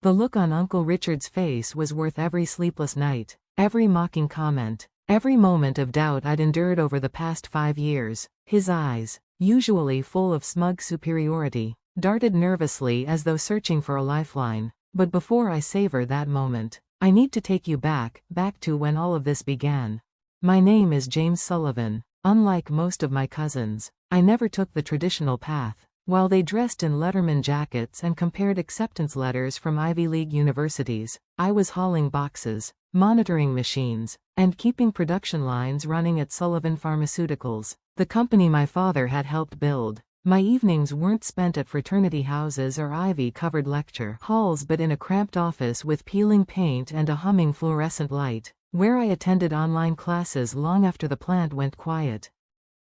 The look on Uncle Richard's face was worth every sleepless night, every mocking comment, every moment of doubt I'd endured over the past 5 years. His eyes, usually full of smug superiority, darted nervously as though searching for a lifeline. But before I savor that moment, I need to take you back to when all of this began. My name is James Sullivan. Unlike most of my cousins, I never took the traditional path. While they dressed in Letterman jackets and compared acceptance letters from Ivy League universities, I was hauling boxes, monitoring machines, and keeping production lines running at Sullivan Pharmaceuticals, the company my father had helped build. My evenings weren't spent at fraternity houses or ivy-covered lecture halls but in a cramped office with peeling paint and a humming fluorescent light, where I attended online classes long after the plant went quiet.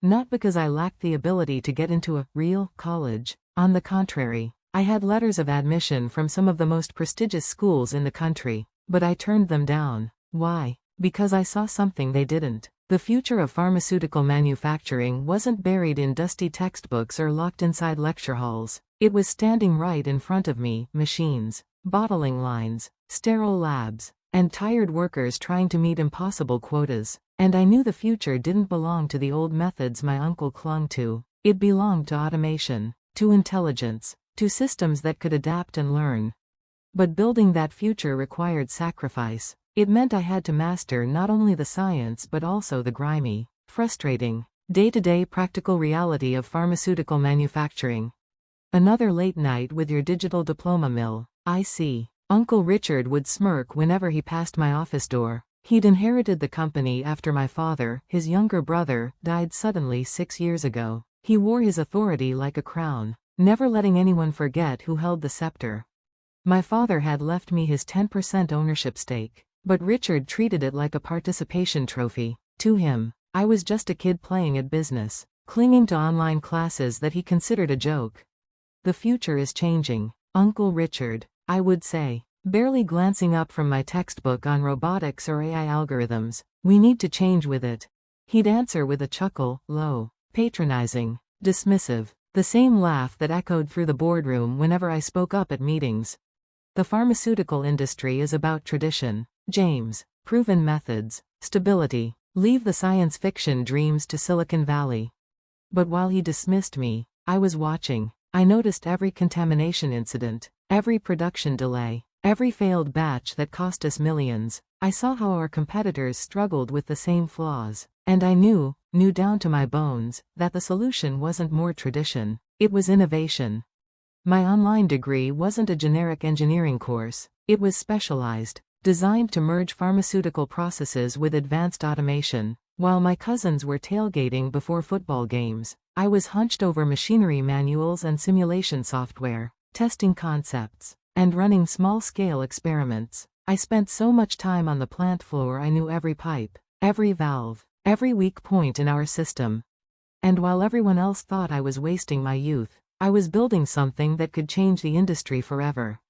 Not because I lacked the ability to get into a real college. On the contrary, I had letters of admission from some of the most prestigious schools in the country, but I turned them down. Why? Because I saw something they didn't. The future of pharmaceutical manufacturing wasn't buried in dusty textbooks or locked inside lecture halls. It was standing right in front of me: machines, bottling lines, sterile labs, and tired workers trying to meet impossible quotas. And I knew the future didn't belong to the old methods my uncle clung to. It belonged to automation, to intelligence, to systems that could adapt and learn. But building that future required sacrifice. It meant I had to master not only the science but also the grimy, frustrating, day-to-day practical reality of pharmaceutical manufacturing. Another late night with your digital diploma mill, I see. Uncle Richard would smirk whenever he passed my office door. He'd inherited the company after my father, his younger brother, died suddenly 6 years ago. He wore his authority like a crown, never letting anyone forget who held the scepter. My father had left me his 10% ownership stake. But Richard treated it like a participation trophy. To him, I was just a kid playing at business, clinging to online classes that he considered a joke. The future is changing, Uncle Richard, I would say, barely glancing up from my textbook on robotics or AI algorithms. We need to change with it. He'd answer with a chuckle, low, patronizing, dismissive, the same laugh that echoed through the boardroom whenever I spoke up at meetings. The pharmaceutical industry is about tradition, James, proven methods, stability. Leave the science fiction dreams to Silicon Valley. But while he dismissed me, I was watching. I noticed every contamination incident, every production delay, every failed batch that cost us millions. I saw how our competitors struggled with the same flaws. And I knew down to my bones, that the solution wasn't more tradition. It was innovation. My online degree wasn't a generic engineering course. It was specialized, designed to merge pharmaceutical processes with advanced automation. While my cousins were tailgating before football games, I was hunched over machinery manuals and simulation software, testing concepts, and running small-scale experiments. I spent so much time on the plant floor I knew every pipe, every valve, every weak point in our system. And while everyone else thought I was wasting my youth, I was building something that could change the industry forever.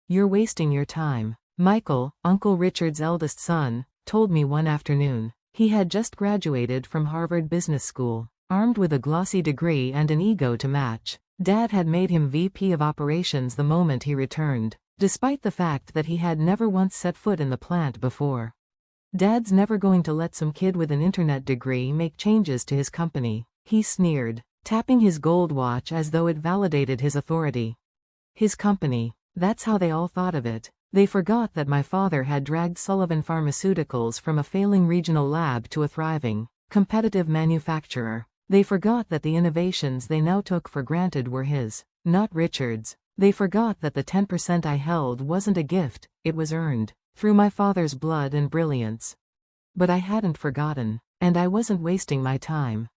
You're wasting your time, Michael, Uncle Richard's eldest son, told me one afternoon. He had just graduated from Harvard Business School, armed with a glossy degree and an ego to match. Dad had made him VP of operations the moment he returned, despite the fact that he had never once set foot in the plant before. Dad's never going to let some kid with an internet degree make changes to his company, he sneered, tapping his gold watch as though it validated his authority. His company, that's how they all thought of it. They forgot that my father had dragged Sullivan Pharmaceuticals from a failing regional lab to a thriving, competitive manufacturer. They forgot that the innovations they now took for granted were his, not Richard's. They forgot that the 10% I held wasn't a gift, it was earned, through my father's blood and brilliance. But I hadn't forgotten, and I wasn't wasting my time.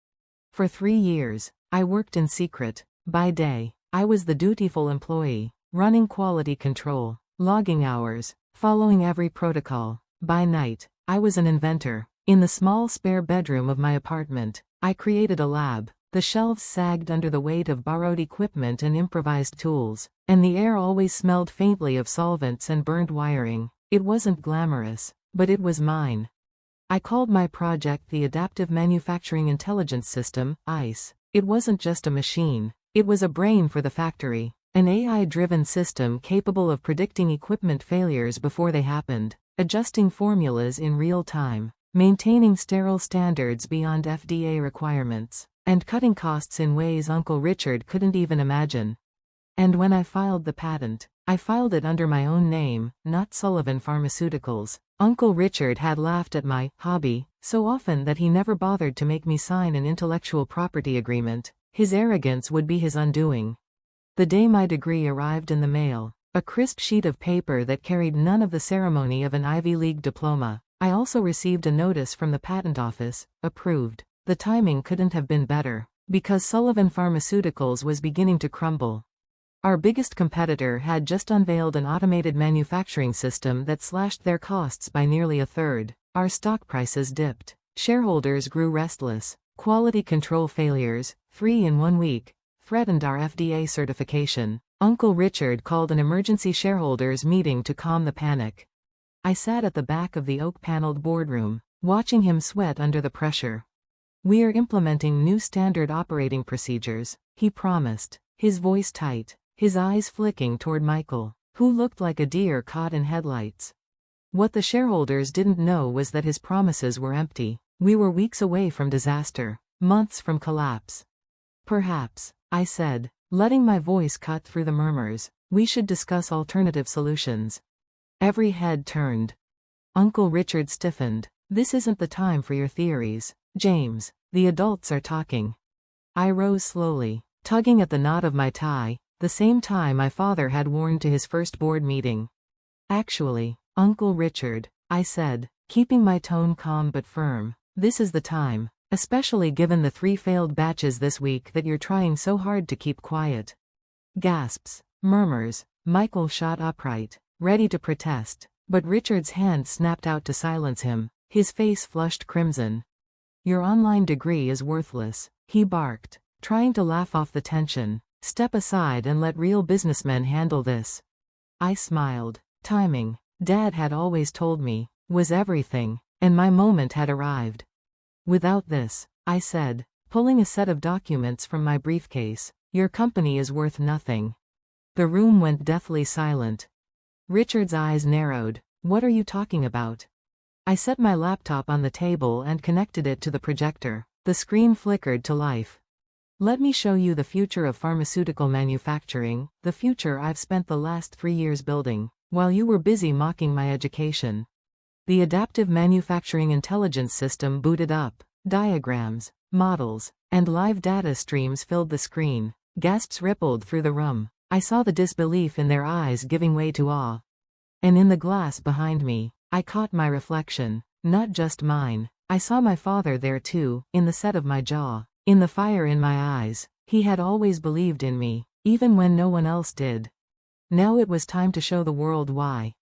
For 3 years, I worked in secret. By day, I was the dutiful employee, running quality control, logging hours, following every protocol. By night, I was an inventor. In the small spare bedroom of my apartment, I created a lab. The shelves sagged under the weight of borrowed equipment and improvised tools, and the air always smelled faintly of solvents and burned wiring. It wasn't glamorous, but it was mine. I called my project the Adaptive Manufacturing Intelligence System, ICE. It wasn't just a machine, it was a brain for the factory. An AI-driven system capable of predicting equipment failures before they happened, adjusting formulas in real time, maintaining sterile standards beyond FDA requirements, and cutting costs in ways Uncle Richard couldn't even imagine. And when I filed the patent, I filed it under my own name, not Sullivan Pharmaceuticals. Uncle Richard had laughed at my hobby so often that he never bothered to make me sign an intellectual property agreement. His arrogance would be his undoing. The day my degree arrived in the mail, a crisp sheet of paper that carried none of the ceremony of an Ivy League diploma, I also received a notice from the patent office, approved. The timing couldn't have been better, because Sullivan Pharmaceuticals was beginning to crumble. Our biggest competitor had just unveiled an automated manufacturing system that slashed their costs by nearly a third. Our stock prices dipped. Shareholders grew restless. Quality control failures, 3 in 1 week, threatened our FDA certification. Uncle Richard called an emergency shareholders meeting to calm the panic. I sat at the back of the oak-paneled boardroom, watching him sweat under the pressure. "We are implementing new standard operating procedures," he promised, his voice tight, his eyes flicking toward Michael, who looked like a deer caught in headlights. What the shareholders didn't know was that his promises were empty. We were weeks away from disaster, months from collapse. "Perhaps," I said, letting my voice cut through the murmurs, "we should discuss alternative solutions." Every head turned. Uncle Richard stiffened. "This isn't the time for your theories, James. The adults are talking." I rose slowly, tugging at the knot of my tie, the same tie my father had worn to his first board meeting. "Actually, Uncle Richard," I said, keeping my tone calm but firm, "this is the time, especially given the 3 failed batches this week that you're trying so hard to keep quiet." Gasps, murmurs. Michael shot upright, ready to protest, but Richard's hand snapped out to silence him. His face flushed crimson. "Your online degree is worthless," he barked, trying to laugh off the tension. "Step aside and let real businessmen handle this." I smiled. Timing, Dad had always told me, was everything, and my moment had arrived. "Without this," I said, pulling a set of documents from my briefcase, "your company is worth nothing." The room went deathly silent. Richard's eyes narrowed. "What are you talking about?" I set my laptop on the table and connected it to the projector. The screen flickered to life. "Let me show you the future of pharmaceutical manufacturing, the future I've spent the last 3 years building, while you were busy mocking my education." The adaptive manufacturing intelligence system booted up. Diagrams, models, and live data streams filled the screen. Gasps rippled through the room. I saw the disbelief in their eyes giving way to awe. And in the glass behind me, I caught my reflection. Not just mine. I saw my father there too, in the set of my jaw, in the fire in my eyes. He had always believed in me, even when no one else did. Now it was time to show the world why.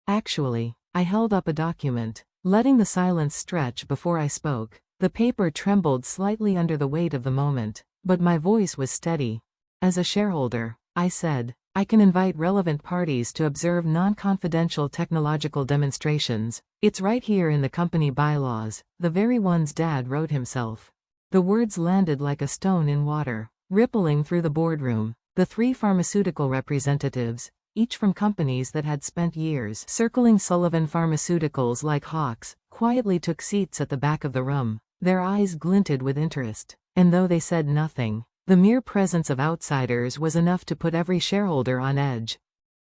Actually, I held up a document, letting the silence stretch before I spoke. The paper trembled slightly under the weight of the moment, but my voice was steady. "As a shareholder," I said, "I can invite relevant parties to observe non-confidential technological demonstrations. It's right here in the company bylaws, the very ones Dad wrote himself." The words landed like a stone in water, rippling through the boardroom. The 3 pharmaceutical representatives, each from companies that had spent years circling Sullivan Pharmaceuticals like hawks, quietly took seats at the back of the room. Their eyes glinted with interest, and though they said nothing, the mere presence of outsiders was enough to put every shareholder on edge.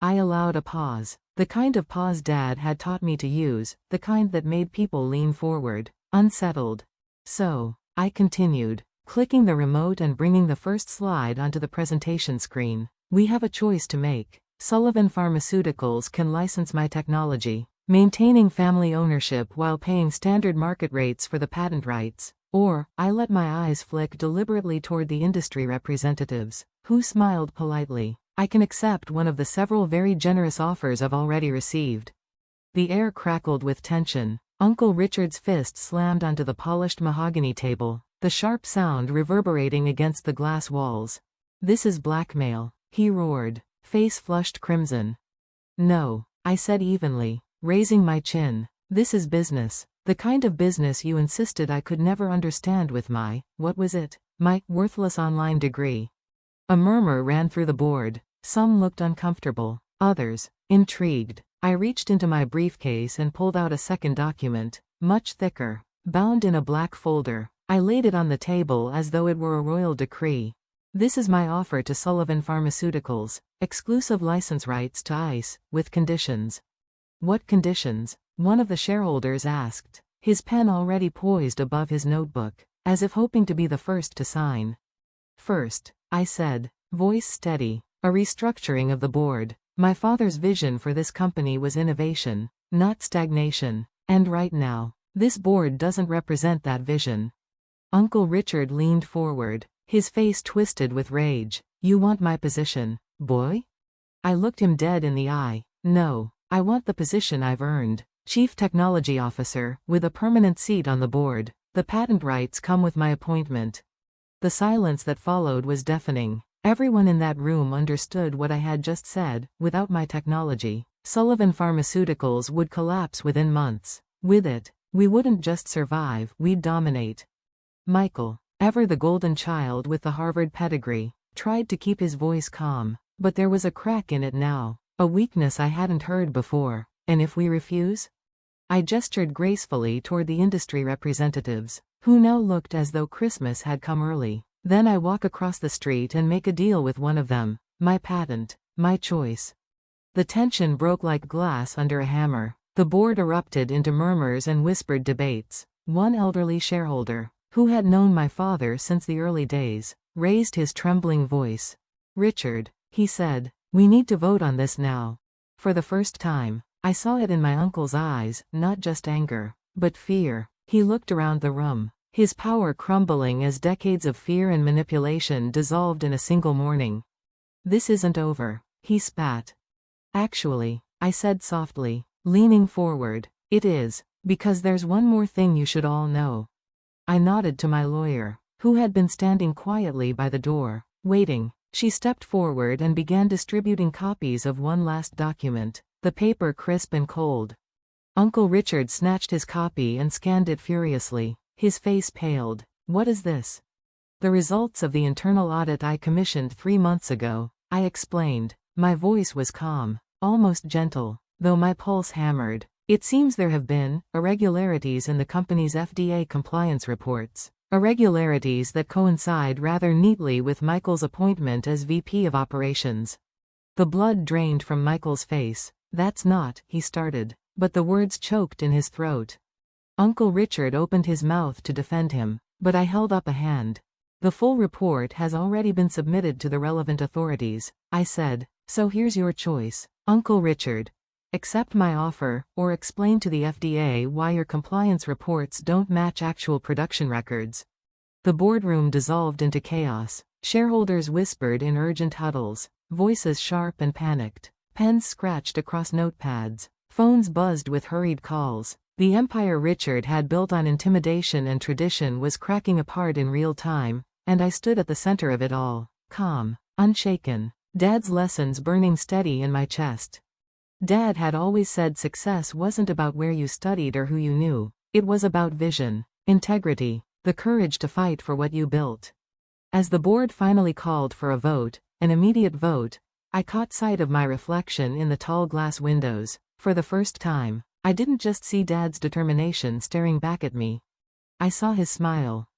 I allowed a pause, the kind of pause Dad had taught me to use, the kind that made people lean forward, unsettled. "So," I continued, clicking the remote and bringing the first slide onto the presentation screen, "we have a choice to make. Sullivan Pharmaceuticals can license my technology, maintaining family ownership while paying standard market rates for the patent rights. Or, I let my eyes flick deliberately toward the industry representatives, who smiled politely. I can accept one of the several very generous offers I've already received." The air crackled with tension. Uncle Richard's fist slammed onto the polished mahogany table, the sharp sound reverberating against the glass walls. "This is blackmail," he roared, face flushed crimson. "No," I said evenly, raising my chin. "This is business. The kind of business you insisted I could never understand with my, what was it? My worthless online degree." A murmur ran through the board. Some looked uncomfortable, others, intrigued. I reached into my briefcase and pulled out a second document, much thicker, bound in a black folder. I laid it on the table as though it were a royal decree. This is my offer to Sullivan Pharmaceuticals, exclusive license rights to ice, with conditions. What conditions? One of the shareholders asked, his pen already poised above his notebook, as if hoping to be the first to sign. First, I said, voice steady, a restructuring of the board. My father's vision for this company was innovation, not stagnation, and right now, this board doesn't represent that vision. Uncle Richard leaned forward, his face twisted with rage. You want my position, boy? I looked him dead in the eye. No, I want the position I've earned. Chief Technology Officer, with a permanent seat on the board. The patent rights come with my appointment. The silence that followed was deafening. Everyone in that room understood what I had just said. Without my technology, Sullivan Pharmaceuticals would collapse within months. With it, we wouldn't just survive, we'd dominate. Michael, ever the golden child with the Harvard pedigree, tried to keep his voice calm, but there was a crack in it now, a weakness I hadn't heard before. And if we refuse? I gestured gracefully toward the industry representatives, who now looked as though Christmas had come early. Then I walk across the street and make a deal with one of them. My patent, my choice. The tension broke like glass under a hammer. The board erupted into murmurs and whispered debates. One elderly shareholder, who had known my father since the early days, raised his trembling voice. Richard, he said, we need to vote on this now. For the first time, I saw it in my uncle's eyes, not just anger, but fear. He looked around the room, his power crumbling as decades of fear and manipulation dissolved in a single morning. This isn't over, he spat. Actually, I said softly, leaning forward, it is, because there's one more thing you should all know. I nodded to my lawyer, who had been standing quietly by the door, waiting. She stepped forward and began distributing copies of one last document, the paper crisp and cold. Uncle Richard snatched his copy and scanned it furiously. His face paled. What is this? The results of the internal audit I commissioned 3 months ago, I explained. My voice was calm, almost gentle, though my pulse hammered. It seems there have been irregularities in the company's FDA compliance reports. Irregularities that coincide rather neatly with Michael's appointment as VP of Operations. The blood drained from Michael's face. That's not, he started, but the words choked in his throat. Uncle Richard opened his mouth to defend him, but I held up a hand. The full report has already been submitted to the relevant authorities, I said, so here's your choice, Uncle Richard. Accept my offer, or explain to the FDA why your compliance reports don't match actual production records. The boardroom dissolved into chaos. Shareholders whispered in urgent huddles, voices sharp and panicked. Pens scratched across notepads. Phones buzzed with hurried calls. The empire Richard had built on intimidation and tradition was cracking apart in real time, and I stood at the center of it all, calm, unshaken. Dad's lessons burning steady in my chest. Dad had always said success wasn't about where you studied or who you knew. It was about vision, integrity, the courage to fight for what you built. As the board finally called for a vote, an immediate vote, I caught sight of my reflection in the tall glass windows. For the first time, I didn't just see Dad's determination staring back at me. I saw his smile,